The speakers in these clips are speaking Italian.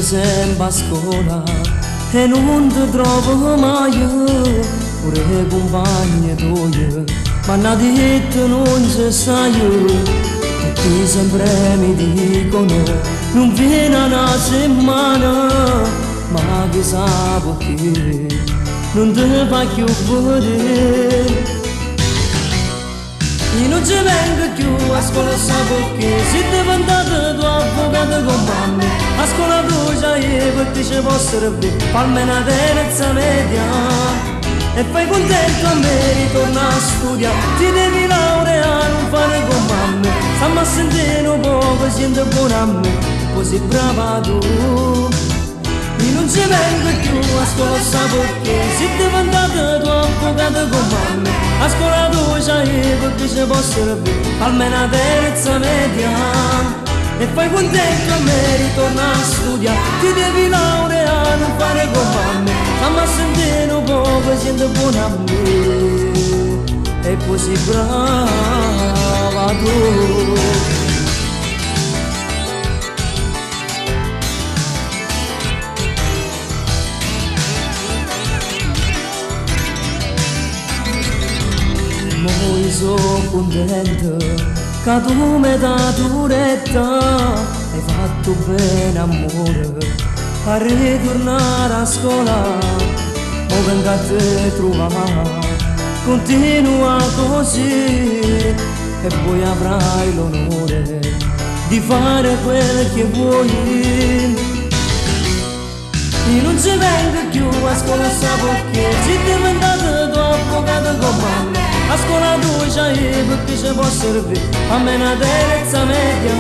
sempre a scuola e non ti trovo mai, pure le compagne tue, ma hanno detto non si sa io, tutti sempre mi dicono non viene una settimana, ma chissà perché non ti fa più vedere. Io non ci vengo più a scuola, sa perché sei diventata tua avvocata con mamma. A scuola tu già perché ci posso servire, fammi una terza media. E fai contento a me, ritorna a studiare, ti devi laureare, non fare con mamma. Stiamo a sentire un po', siete buona a me, così brava tu. Io non ci vengo più a scuola, sa perché sei diventata tua avvocata con mamma. A scuola tu c'hai perché ci posso servire, almeno una terza media. E fai contento a me, ritorna a studiare, ti devi laureare, non fare con mamma. Stiamo a sentire un po', siete buona a me, e così brava tu. Io sono contento che tu mi hai dato retta, hai fatto bene amore a ritornare a scuola, mo vengo a te trovare, continua così e poi avrai l'onore di fare quel che vuoi. Io non ci vengo più a scuola, sa perché sei diventata tua avvocata con mamma. A scuola tu c'hai perché ci posso servire, fammi una terza media.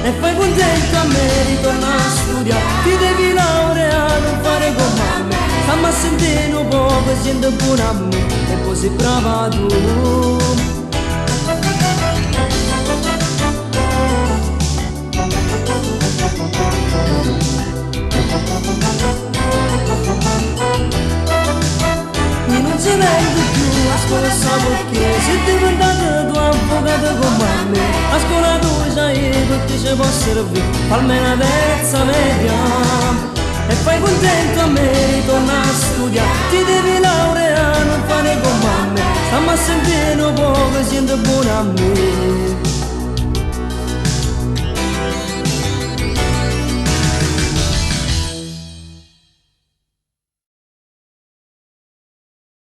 E fai contento a me, ritorna a studiare, ti devi laureare, non fare con mamma. Stiamo a sentire un po', siete buona a me, e così brava tu. Non ci vengo più a scuola, sa perché sei diventata tua avvocata con mamma. A scuola tu c'hai perché ci posso servire, fammi una terza media. E fai contento a me, ritorna a studiare, ti devi laureare, non fare con mamma. Stiamo a sentire un po', siete buona a me,